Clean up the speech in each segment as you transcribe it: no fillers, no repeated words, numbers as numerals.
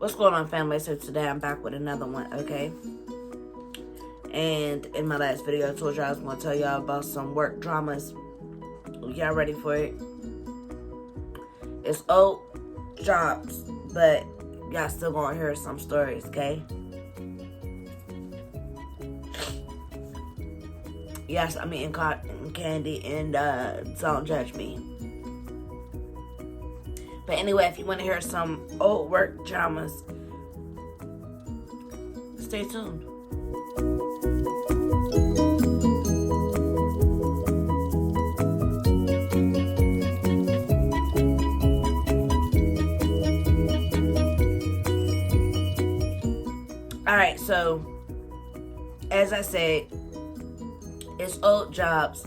What's going on, family? So today I'm back with another one, okay? And in my last video, I told you I was going to tell y'all about some work dramas. Y'all ready for it? It's old jobs, but y'all still going to hear some stories, okay? Yes, I'm eating cotton candy, and don't judge me. But anyway, if you want to hear some old work dramas, stay tuned. Alright, so as I said, it's old jobs,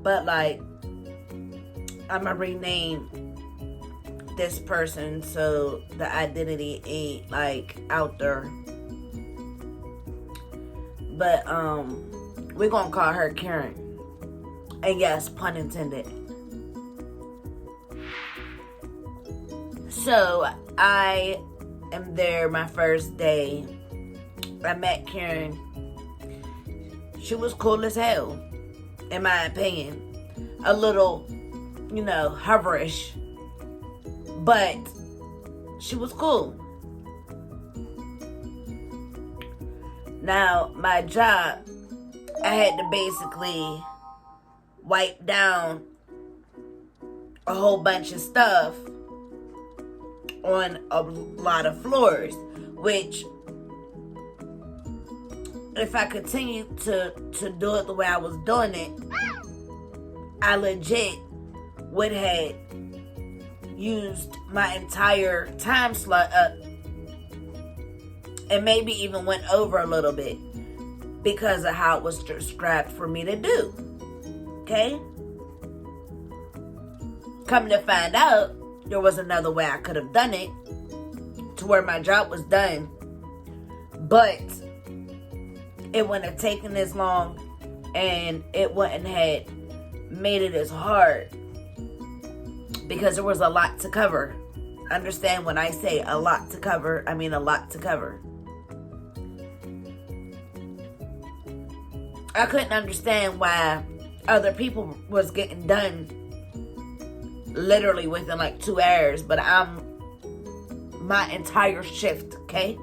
but like I'm gonna rename this person so the identity ain't like out there. But we're gonna call her Karen. And yes, pun intended. So I am there my first day. I met Karen. She was cool as hell, in my opinion. A little, hoverish. But she was cool. Now, my job, I had to basically wipe down a whole bunch of stuff on a lot of floors, which if I continued to do it the way I was doing it, I legit would have used my entire time slot up and maybe even went over a little bit because of how it was described for me to do. Okay? Come to find out, there was another way I could have done it to where my job was done, but it wouldn't have taken as long and it wouldn't have made it as hard because there was a lot to cover. Understand when I say a lot to cover, I mean a lot to cover. I couldn't understand why other people was getting done literally within like 2 hours, but my entire shift, okay?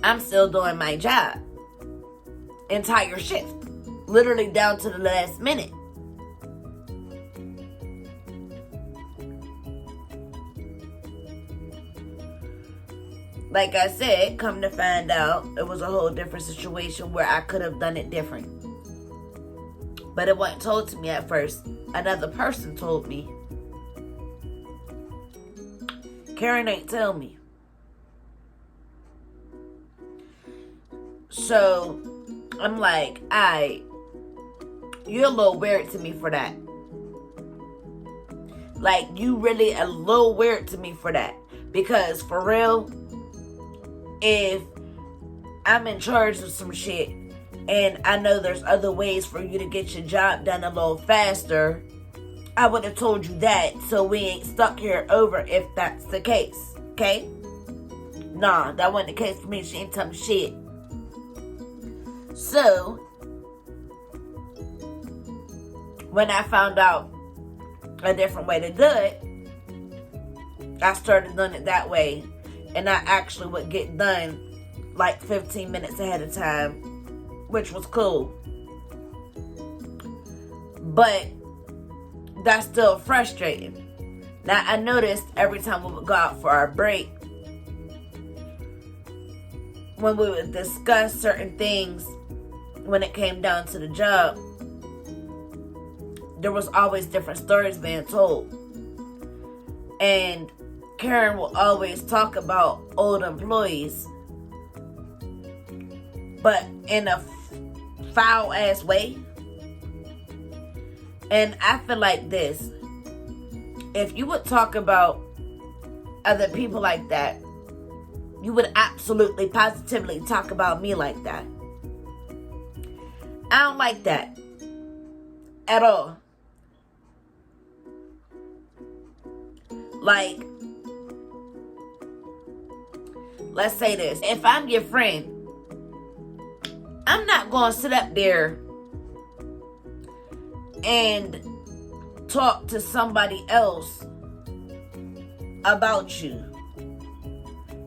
I'm still doing my job. Entire shift. Literally down to the last minute. Like I said, come to find out, it was a whole different situation where I could have done it different. But it wasn't told to me at first. Another person told me. Karen ain't tell me. So, I'm like, you're a little weird to me for that. Like, you really a little weird to me for that. Because, for real, if I'm in charge of some shit and I know there's other ways for you to get your job done a little faster, I would have told you that so we ain't stuck here over if that's the case. Okay? Nah, that wasn't the case for me. She ain't tell me shit. So, when I found out a different way to do it, I started doing it that way. And I actually would get done like 15 minutes ahead of time, which was cool. But that's still frustrating. Now, I noticed every time we would go out for our break, when we would discuss certain things when it came down to the job, there was always different stories being told. And Karen will always talk about old employees, but in a foul ass way. And I feel like this: if you would talk about other people like that, you would absolutely positively talk about me like that. I don't like that at all. Like, let's say this. If I'm your friend, I'm not going to sit up there and talk to somebody else about you.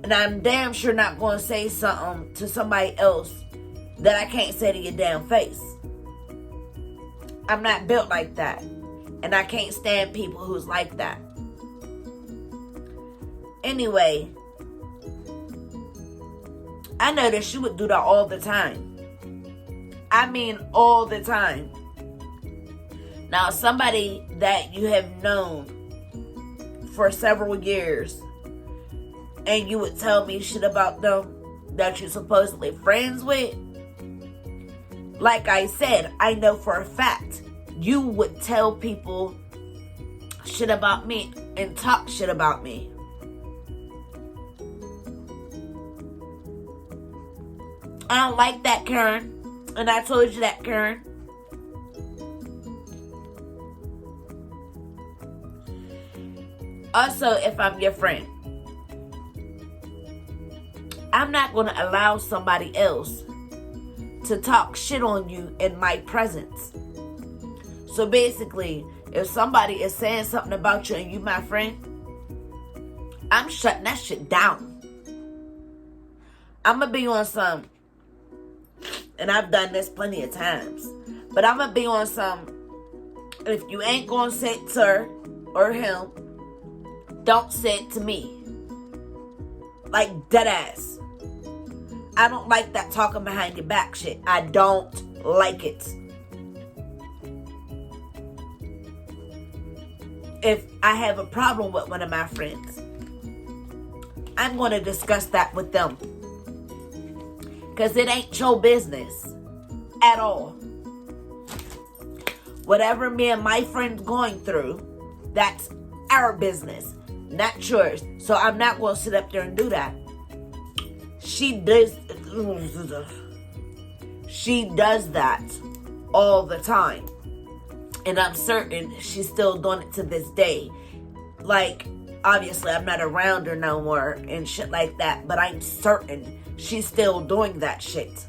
And I'm damn sure not going to say something to somebody else that I can't say to your damn face. I'm not built like that. And I can't stand people who's like that. Anyway, I know that she would do that all the time. I mean all the time. Now, somebody that you have known for several years, and you would tell me shit about them that you're supposedly friends with. Like I said, I know for a fact you would tell people shit about me and talk shit about me. I don't like that, Karen. And I told you that, Karen. Also, if I'm your friend, I'm not going to allow somebody else to talk shit on you in my presence. So basically, if somebody is saying something about you and you my friend, I'm shutting that shit down. I'm going to be on some, and I've done this plenty of times, but I'm going to be on some, if you ain't going to say it to her or him, don't say it to me. Like, dead ass. I don't like that talking behind your back shit. I don't like it. If I have a problem with one of my friends, I'm going to discuss that with them. Because it ain't your business at all. Whatever me and my friend's going through, that's our business, not yours. So I'm not going to sit up there and do that. She does that all the time. And I'm certain she's still doing it to this day. Like, obviously, I'm not around her no more and shit like that. But I'm certain she's still doing that shit.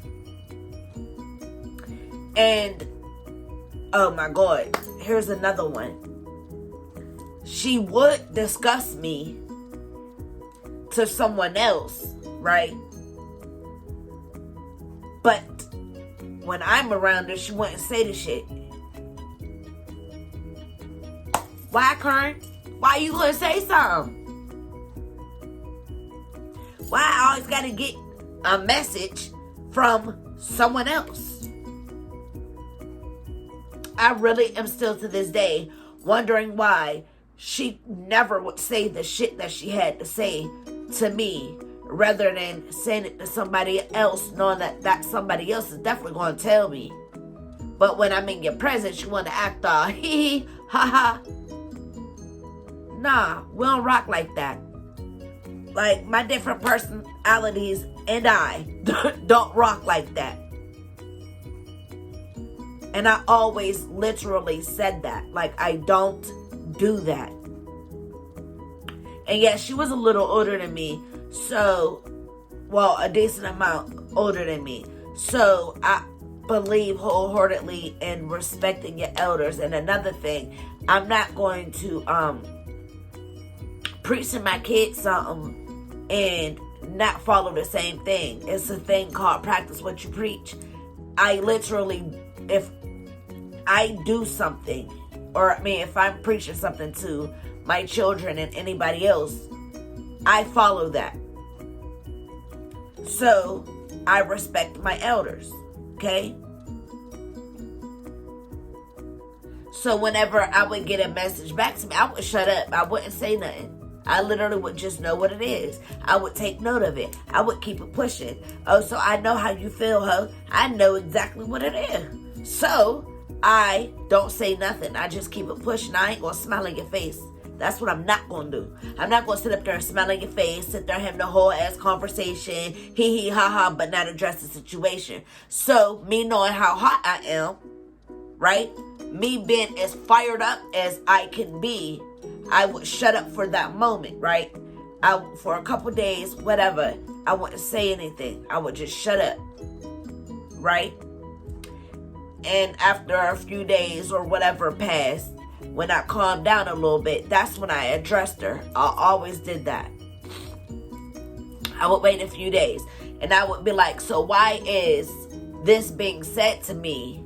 And, oh my God, here's another one. She would discuss me to someone else, right? But when I'm around her, she wouldn't say the shit. Why, Karen? Why you gonna say something? Why I always gotta get a message from someone else? I really am still to this day wondering why she never would say the shit that she had to say to me, rather than saying it to somebody else, knowing that somebody else is definitely going to tell me. But when I'm in your presence, you want to act all hee hee, ha ha. Nah, we don't rock like that. Like, my different personalities and I don't rock like that. And I always literally said that. Like, I don't do that. And yes, she was a little older than me. So, well, a decent amount older than me. So, I believe wholeheartedly in respecting your elders. And another thing, I'm not going to preach to my kids something and not follow the same thing. It's a thing called practice what you preach. I literally, if I do something, or if I'm preaching something to my children and anybody else, I follow that. So, I respect my elders, okay? So, whenever I would get a message back to me, I would shut up. I wouldn't say nothing. I literally would just know what it is. I would take note of it. I would keep it pushing. Oh, so I know how you feel, ho. I know exactly what it is. So, I don't say nothing. I just keep it pushing. I ain't going to smile in your face. That's what I'm not going to do. I'm not going to sit up there and smile in your face, sit there and have the whole ass conversation, hee hee ha ha, but not address the situation. So, me knowing how hot I am, right? Me being as fired up as I can be, I would shut up for that moment, right? for a couple days, whatever, I wouldn't say anything. I would just shut up, right? And after a few days or whatever passed, when I calmed down a little bit, that's when I addressed her. I always did that. I would wait a few days, and I would be like, so why is this being said to me,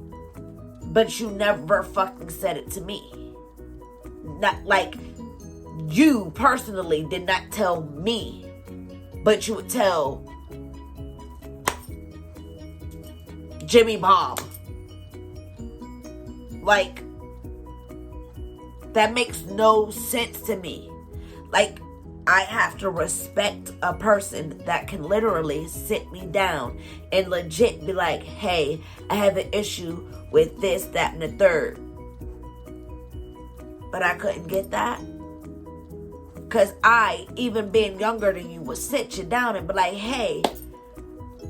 but you never fucking said it to me? Not like you personally did not tell me, but you would tell Jimmy Bob. Like, that makes no sense to me. Like, I have to respect a person that can literally sit me down and legit be like, hey, I have an issue with this, that, and the third. But I couldn't get that. Because I, even being younger than you, would sit you down and be like, hey,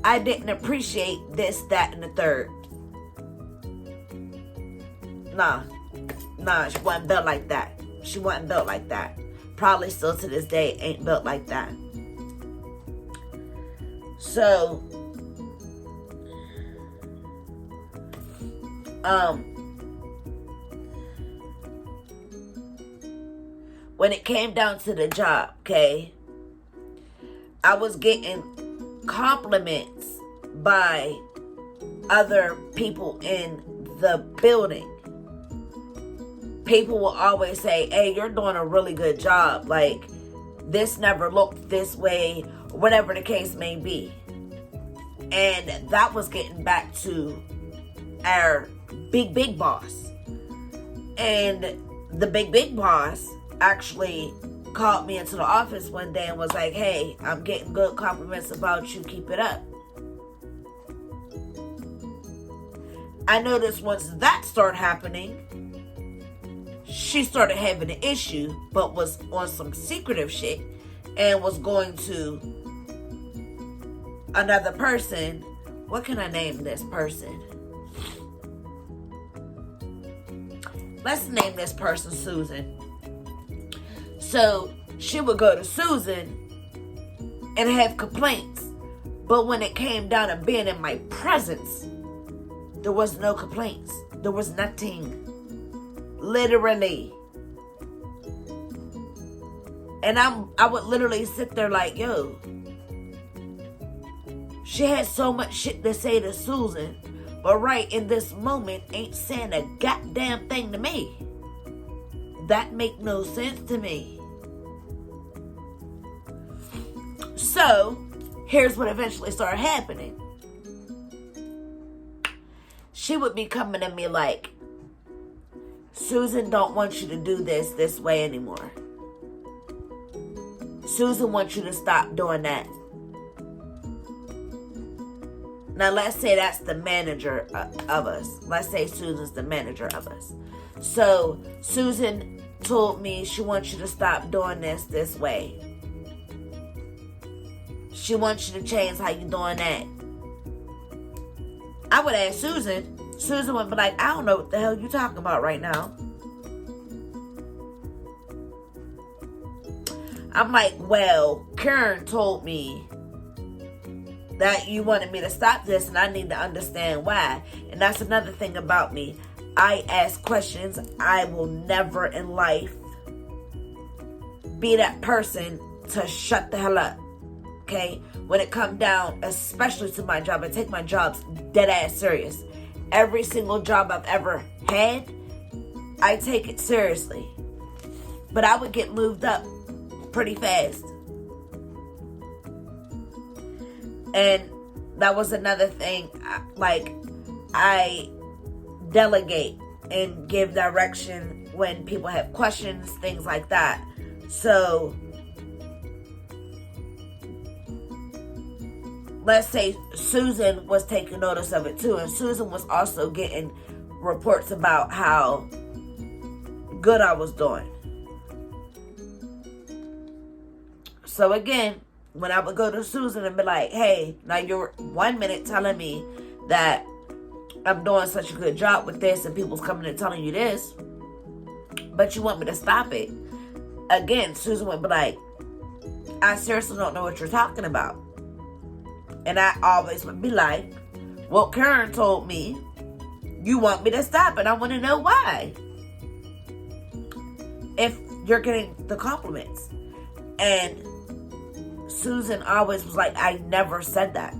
I didn't appreciate this, that, and the third. Nah, she wasn't built like that. She wasn't built like that. Probably still to this day ain't built like that. So, when it came down to the job, okay, I was getting compliments by other people in the building. People will always say, hey, you're doing a really good job. Like, this never looked this way, whatever the case may be. And that was getting back to our big boss. And the big boss actually called me into the office one day and was like, hey, I'm getting good compliments about you. Keep it up. I noticed once that started happening, she started having an issue, but was on some secretive shit and was going to another person. What can I name this person? Let's name this person Susan. So she would go to Susan and have complaints. But when it came down to being in my presence, there was no complaints. There was nothing. Literally. And I would literally sit there like, yo, she had so much shit to say to Susan, but right in this moment ain't saying a goddamn thing to me. That make no sense to me. So, here's what eventually started happening. She would be coming to me like, Susan don't want you to do this way anymore. Susan wants you to stop doing that. Now, let's say that's the manager of us. Let's say Susan's the manager of us. So, Susan told me she wants you to stop doing this way. She wants you to change how you doing that. I would ask Susan. Susan would be like, I don't know what the hell you talking about right now. I'm like, well, Karen told me that you wanted me to stop this and I need to understand why. And that's another thing about me. I ask questions. I will never in life be that person to shut the hell up. Okay? When it comes down, especially to my job, I take my jobs dead ass serious. Every single job I've ever had, I take it seriously. But I would get moved up pretty fast. And that was another thing. Like, I delegate and give direction when people have questions, things like that. So, let's say Susan was taking notice of it too. And Susan was also getting reports about how good I was doing. So again, when I would go to Susan and be like, hey, now you're 1 minute telling me that I'm doing such a good job with this and people's coming and telling you this, but you want me to stop it. Again, Susan would be like, I seriously don't know what you're talking about. And I always would be like, well, Karen told me you want me to stop, and I want to know why. If you're getting the compliments. And Susan always was like, I never said that.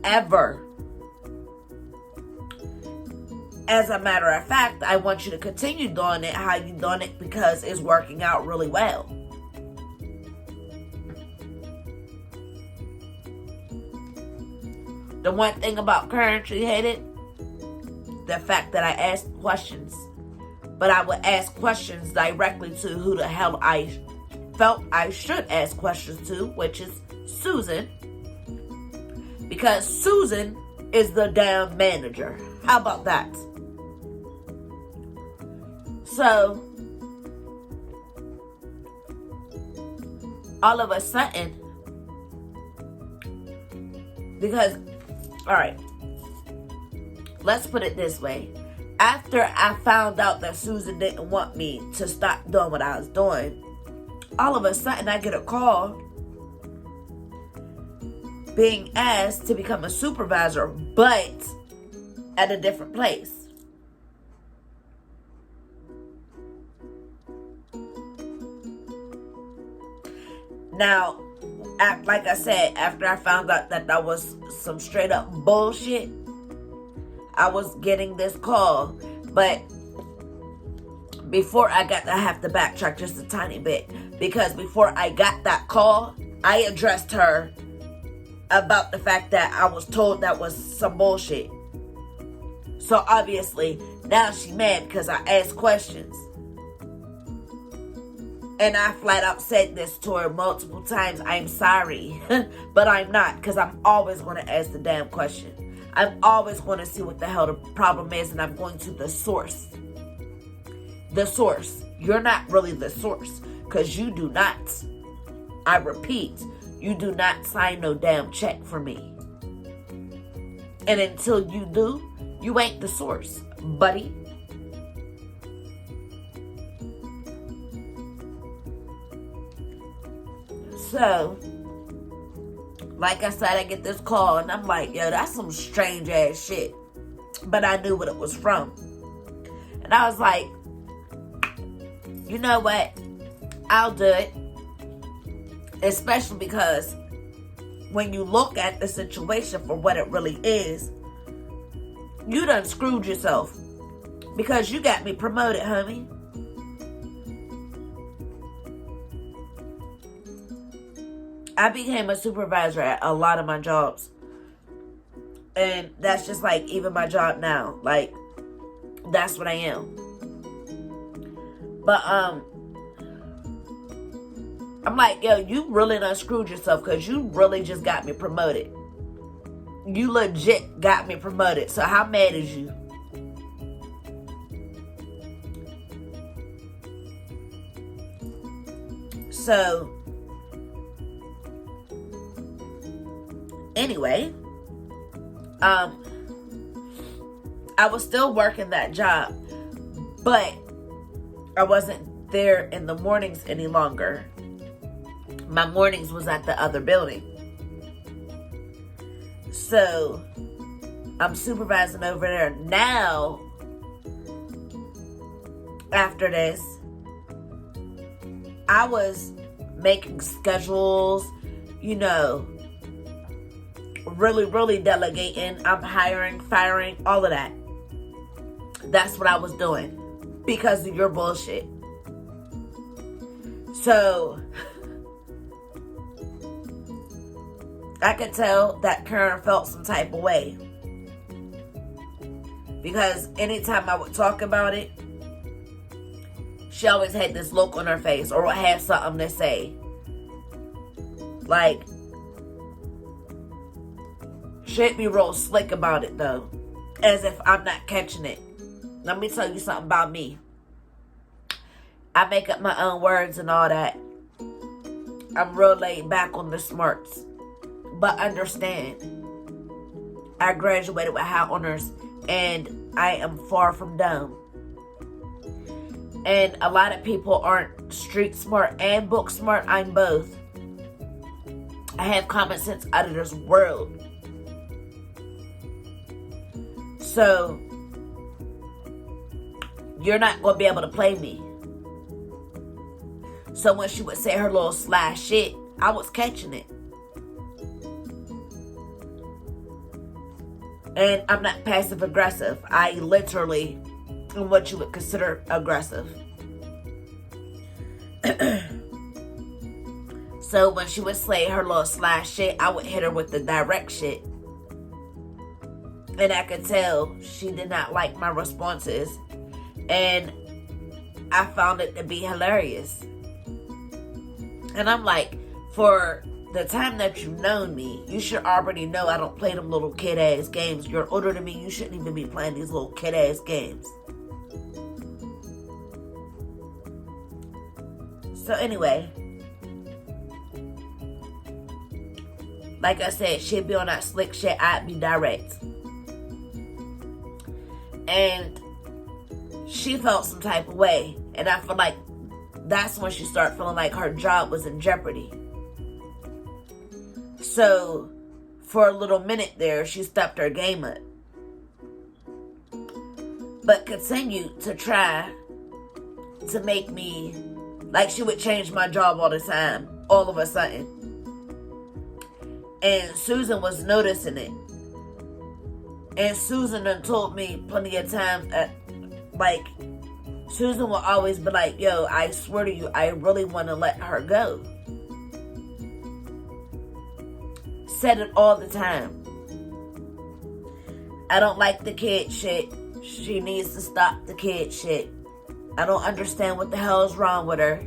Ever. As a matter of fact, I want you to continue doing it how you doing it because it's working out really well. The one thing about Karen she hated, the fact that I asked questions. But I would ask questions directly to who the hell I felt I should ask questions to, which is Susan. Because Susan is the damn manager. How about that? So, all of a sudden, because, alright, let's put it this way. After I found out that Susan didn't want me to stop doing what I was doing, all of a sudden I get a call being asked to become a supervisor, but at a different place. Now, like I said, after I found out that that was some straight up bullshit, I was getting this call. But before I have to backtrack just a tiny bit. Because before I got that call, I addressed her about the fact that I was told that was some bullshit. So obviously, now she mad because I asked questions. And I flat out said this to her multiple times. I'm sorry. But I'm not, because I'm always going to ask the damn question. I'm always going to see what the hell the problem is, and I'm going to the source. The source. You're not really the source, because you do not, I repeat, you do not sign no damn check for me. And until you do, you ain't the source, buddy. So, like I said, I get this call and I'm like, yo, that's some strange ass shit. But I knew what it was from. And I was like, you know what? I'll do it. Especially because when you look at the situation for what it really is, you done screwed yourself. Because you got me promoted, homie. I became a supervisor at a lot of my jobs. And that's just like even my job now. Like, that's what I am. But, I'm like, yo, you really done screwed yourself because you really just got me promoted. You legit got me promoted. So how mad is you? So, anyway, I was still working that job, but I wasn't there in the mornings any longer. My mornings was at the other building. So, I'm supervising over there now. After this, I was making schedules, you know, really delegating. I'm hiring, firing, all of that. That's what I was doing because of your bullshit. So, I could tell that Karen felt some type of way. Because anytime I would talk about it, she always had this look on her face or would have something to say. Like, she'd be real slick about it though. As if I'm not catching it. Let me tell you something about me. I make up my own words and all that. I'm real laid back on the smarts. But understand, I graduated with high honors and I am far from dumb. And a lot of people aren't street smart and book smart. I'm both. I have common sense out of this world. So, you're not going to be able to play me. So when she would say her little sly shit, I was catching it. And I'm not passive aggressive. I literally am what you would consider aggressive. So when she would say her little sly shit, I would hit her with the direct shit. And I could tell she did not like my responses. And I found it to be hilarious. And I'm like, for the time that you've known me, you should already know I don't play them little kid-ass games. You're older than me. You shouldn't even be playing these little kid-ass games. So anyway, like I said, she'd be on that slick shit. I'd be direct. And she felt some type of way. And I feel like that's when she started feeling like her job was in jeopardy. So, for a little minute there, she stepped her game up. But continued to try to make me, like she would change my job all the time, all of a sudden. And Susan was noticing it. And Susan done told me plenty of times that, like, Susan will always be like, yo, I swear to you, I really want to let her go. Said it all the time. I don't like the kid shit. She needs to stop the kid shit. I don't understand what the hell is wrong with her.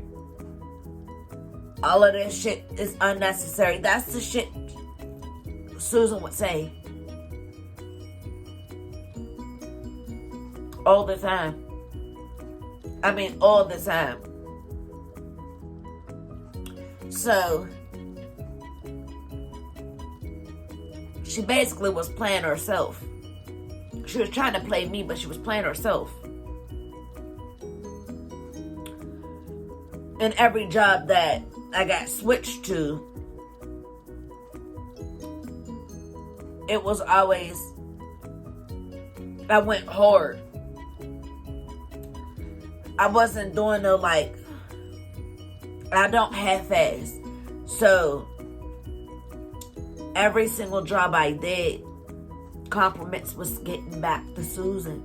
All of this shit is unnecessary. That's the shit Susan would say. All the time. I mean, all the time. So, she basically was playing herself. She was trying to play me, but she was playing herself. In every job that I got switched to, it was always, I went hard. I wasn't doing no, like, I don't half-ass. So, every single job I did, compliments was getting back to Susan.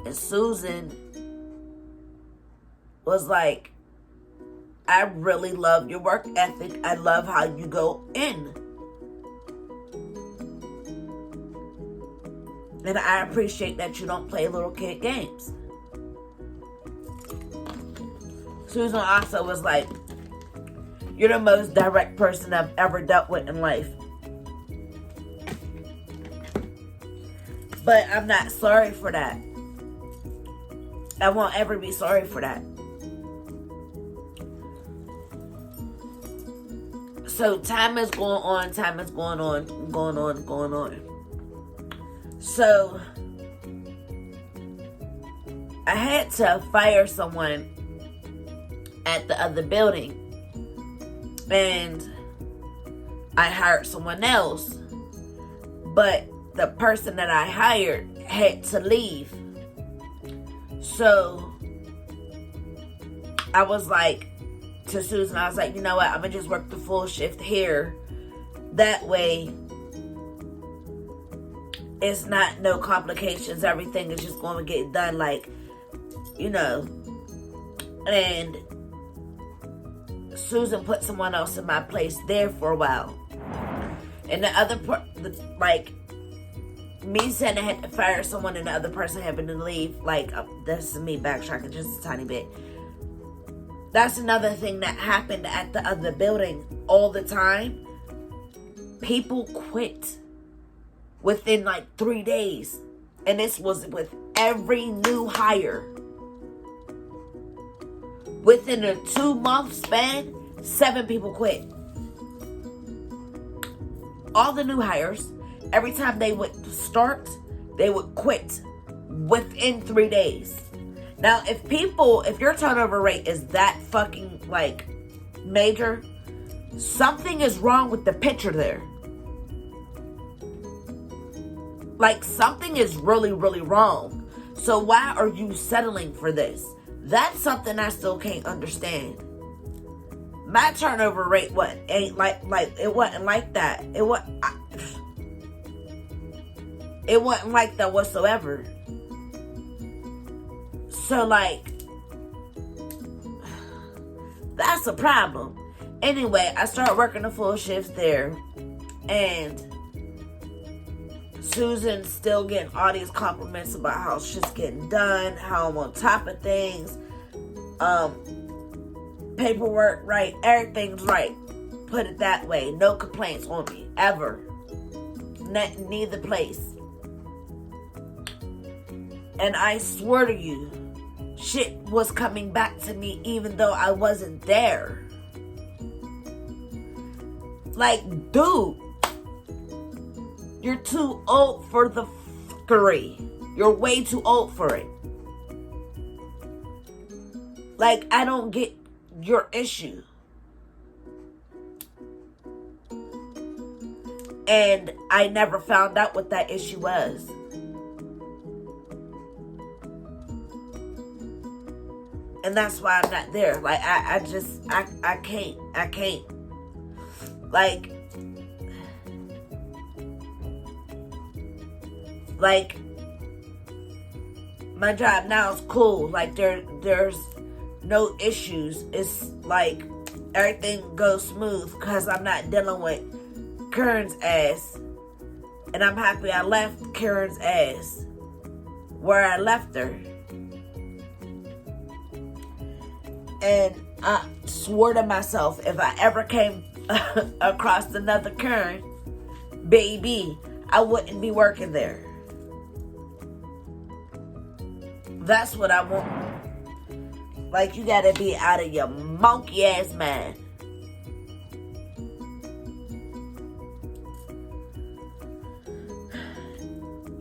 And Susan was like, I really love your work ethic. I love how you go in. And I appreciate that you don't play little kid games. Susan also was like, you're the most direct person I've ever dealt with in life. But I'm not sorry for that. I won't ever be sorry for that. So time is going on, going on. So I had to fire someone at the other building. And I hired someone else. But the person that I hired had to leave. So I was like to Susan, I was like, you know what, I'm going to just work the full shift here. That way, it's not no complications. Everything is just going to get done, like, you know. And Susan put someone else in my place there for a while. And the other part, like, me saying I had to fire someone and the other person having to leave, like, this is me backtracking just a tiny bit. That's another thing that happened at the other building all the time. People quit within like 3 days. And this was with every new hire. Within a 2-month span, 7 people quit. All the new hires, every time they would start, they would quit within 3 days. Now, if your turnover rate is that fucking, like, major, something is wrong with the picture there. Like, something is really, really wrong. So why are you settling for this? That's something I still can't understand. My turnover rate it wasn't like that. It wasn't like that whatsoever. So, like, that's a problem. Anyway, I started working the full shifts there, and Susan's still getting all these compliments about how shit's getting done, how I'm on top of things, paperwork right, everything's right. Put it that way. No complaints on me, ever. Neither place. And I swear to you, shit was coming back to me even though I wasn't there. Like, dude, you're too old for the fuckery. You're way too old for it. Like, I don't get your issue. And I never found out what that issue was. And that's why I'm not there. Like, I can't. Like, my job now is cool. Like, there's no issues. It's like everything goes smooth because I'm not dealing with Karen's ass. And I'm happy I left Karen's ass where I left her. And I swore to myself, if I ever came across another Karen, baby, I wouldn't be working there. That's what I want. Like, you gotta be out of your monkey ass mind.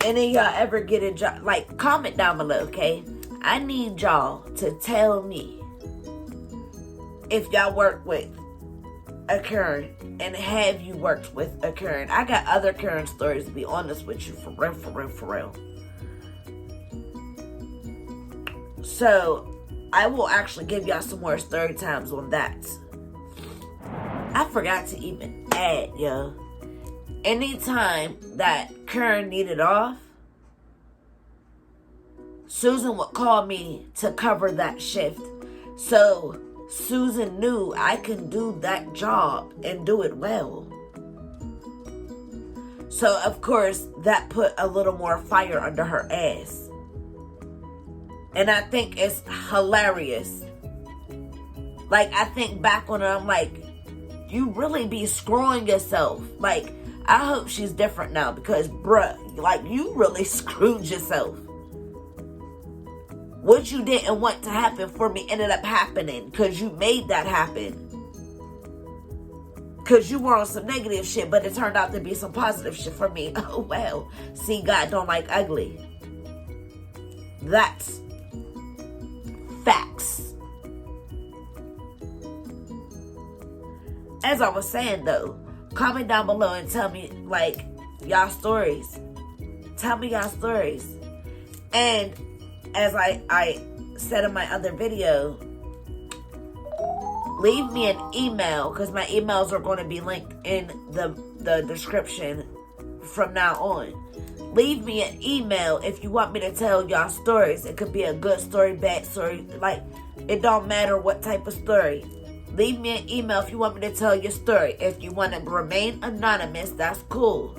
Any of y'all ever get a job? Like, comment down below, okay? I need y'all to tell me if y'all work with a Karen, and have you worked with a Karen. I got other Karen stories, to be honest with you, for real. So, I will actually give y'all some more story times on that. I forgot to even add, yo. Anytime that Karen needed off, Susan would call me to cover that shift. So, Susan knew I can do that job and do it well. So, of course, that put a little more fire under her ass. And I think it's hilarious. Like, I think back on it, I'm like, you really be screwing yourself. Like, I hope she's different now because, bruh, like, you really screwed yourself. What you didn't want to happen for me ended up happening because you made that happen. Because you were on some negative shit, but it turned out to be some positive shit for me. Oh, well. See, God don't like ugly. That's facts. As I was saying, though, comment down below and tell me, like, y'all stories. Tell me y'all stories. And as I said in my other video, leave me an email, because my emails are going to be linked in the description from now on. Leave me an email if you want me to tell y'all stories. It could be a good story, bad story. Like, it don't matter what type of story. Leave me an email if you want me to tell your story. If you want to remain anonymous, that's cool.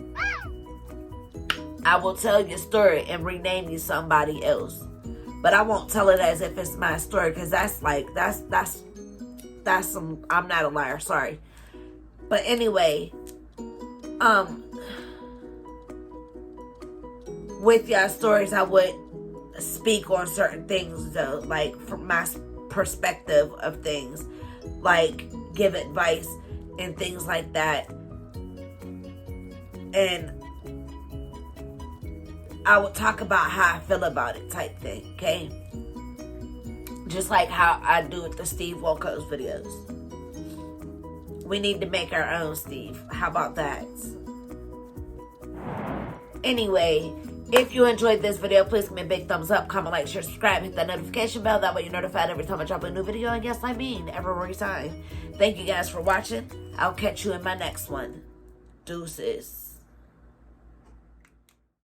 I will tell your story and rename you somebody else. But I won't tell it as if it's my story, because that's some, I'm not a liar, sorry. But anyway, with y'all stories, I would speak on certain things, though, like from my perspective of things, like give advice and things like that. And I would talk about how I feel about it type thing, okay? Just like how I do with the Steve Wilkos videos. We need to make our own, Steve. How about that? Anyway, if you enjoyed this video, please give me a big thumbs up, comment, like, share, subscribe, hit that notification bell. That way you're notified every time I drop a new video. And yes, I mean every time. Thank you guys for watching. I'll catch you in my next one. Deuces.